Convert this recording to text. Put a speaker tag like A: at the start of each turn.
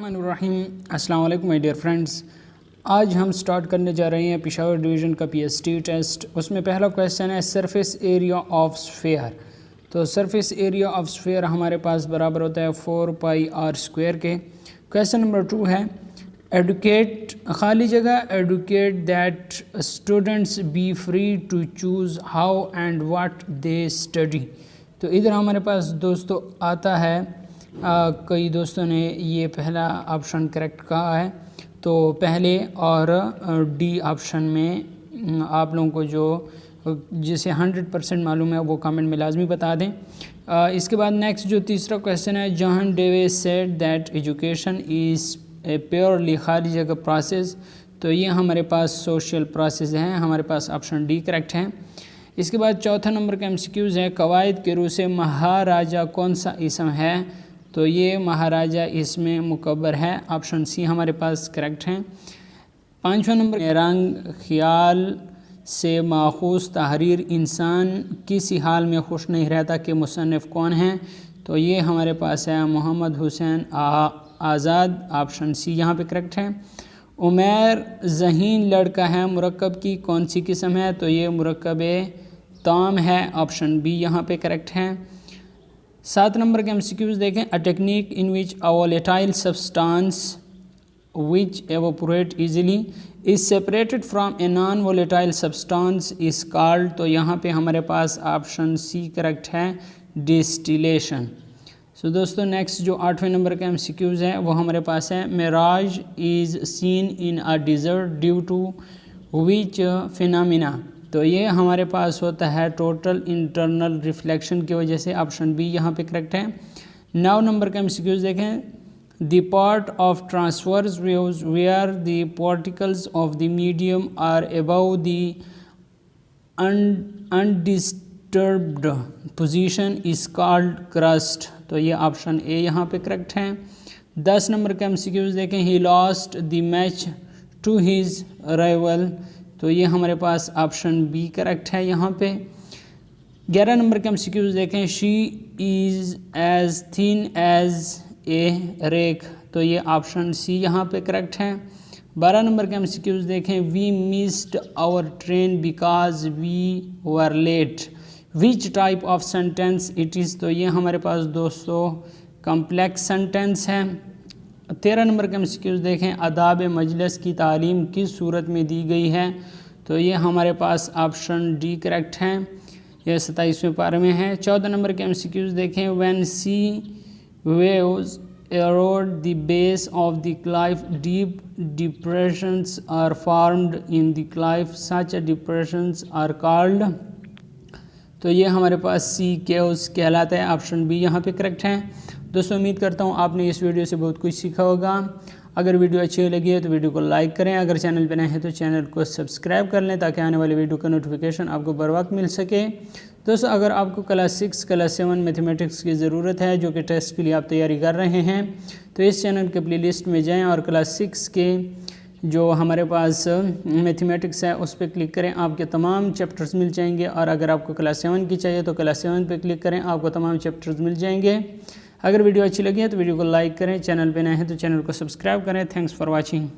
A: बिस्मिल्लाहिर्रहमानिर्रहीम। अस्सलाम वालेकुम माय डियर फ्रेंड्स। आज हम स्टार्ट करने जा रहे हैं पेशावर डिवीज़न का पीएसटी टेस्ट। उसमें पहला क्वेश्चन है सरफेस एरिया ऑफ स्फीयर। तो सरफेस एरिया ऑफ स्फीयर हमारे पास बराबर होता है 4πr² के। क्वेश्चन नंबर 2 है एडुकेट खाली जगह educate that students be free to choose how and what they study. तो इधर हमारे पास दोस्तों आता है कई दोस्तों ने ये पहला ऑप्शन करेक्ट कहा है। तो पहले और डी ऑप्शन में आप लोगों को जो जिसे 100% मालूम है वो कमेंट में लाजमी बता दें। इसके बाद नेक्स्ट जो तीसरा क्वेश्चन है John Dewey said that education is a purely खाली जगह प्रोसेस। तो ये हमारे पास सोशल प्रोसेस है, हमारे पास ऑप्शन डी करेक्ट है। इसके बाद चौथा नंबर का एमसीक्यूज़ है कवायद के रूह से महाराजा कौन सा इसम है। तो ये महाराजा इसमें मुकब्बर है, ऑप्शन सी हमारे पास करेक्ट है। पाँचवां नंबर रंग ख्याल से माखूज तहरीर इंसान किसी हाल में खुश नहीं रहता कि मुसन्निफ़ कौन है। तो ये हमारे पास है मोहम्मद हुसैन आज़ाद, ऑप्शन सी यहाँ पे करेक्ट है। उमैर ज़हीन लड़का है मुरक्कब की कौन सी किस्म है। तो ये मुरक्कब ताम है, ऑप्शन बी यहाँ पे करेक्ट है। 7 नंबर के एमसीक्यूज़ देखें a technique in which a volatile substance which evaporate easily is separated from a non volatile substance is called. तो यहाँ पे हमारे पास ऑप्शन सी करेक्ट है, डिस्टिलेशन। सो दोस्तों नेक्स्ट जो 8वें नंबर का एमसीक्यूज़ है वो हमारे पास है mirage is seen in a desert due to which phenomena. तो ये हमारे पास होता है टोटल इंटरनल रिफ्लेक्शन की वजह से, ऑप्शन बी यहाँ पे करेक्ट है। 9 नंबर का एमसीक्यूज़ देखें the part of transverse waves where the particles of the medium are above the undisturbed position is called crust. तो ये ऑप्शन ए यहाँ पे करेक्ट है। 10 नंबर का एमसीक्यूज़ देखें he lost the match to his rival. तो ये हमारे पास ऑप्शन बी करेक्ट है यहाँ पे। 11 नंबर के एमसीक्यूज़ देखें she is as thin as a rake. तो ये ऑप्शन सी यहाँ पे करेक्ट है। 12 नंबर के एमसीक्यूज़ देखें we missed our train because we were late which type of sentence it is. तो ये हमारे पास दोस्तों कम्प्लेक्स सेंटेंस है। 13 नंबर के एमसीक्यूज़ देखें आदाब मजलिस की तालीम किस सूरत में दी गई है। तो ये हमारे पास ऑप्शन डी करेक्ट है, यह 27वें पारे में है। 14 नंबर के एमसीक्यूज़ देखें when sea waves erode the base of the cliff deep depressions are formed in the cliff such depressions are called. तो ये हमारे पास सी केव्स कहलाता है, ऑप्शन बी यहाँ पे करेक्ट है। दोस्तों उम्मीद करता हूँ आपने इस वीडियो से बहुत कुछ सीखा होगा। अगर वीडियो अच्छी लगी है तो वीडियो को लाइक करें, अगर चैनल पर नए हैं तो चैनल को सब्सक्राइब कर लें ताकि आने वाली वीडियो का नोटिफिकेशन आपको बर वक्त मिल सके। दोस्तों अगर आपको क्लास 6 क्लास 7 मैथमेटिक्स की ज़रूरत है जो कि टेस्ट के लिए आप तैयारी कर रहे हैं तो इस चैनल के प्लेलिस्ट में जाएँ और क्लास 6 के जो हमारे पास मैथमेटिक्स है उस पर क्लिक करें, आपके तमाम चैप्टर्स मिल जाएंगे। और अगर आपको क्लास 7 की चाहिए तो क्लास 7 पे क्लिक करें, आपको तमाम चैप्टर्स मिल जाएंगे। अगर वीडियो अच्छी लगी है तो वीडियो को लाइक करें, चैनल पे नए हैं तो चैनल को सब्सक्राइब करें। Thanks for watching.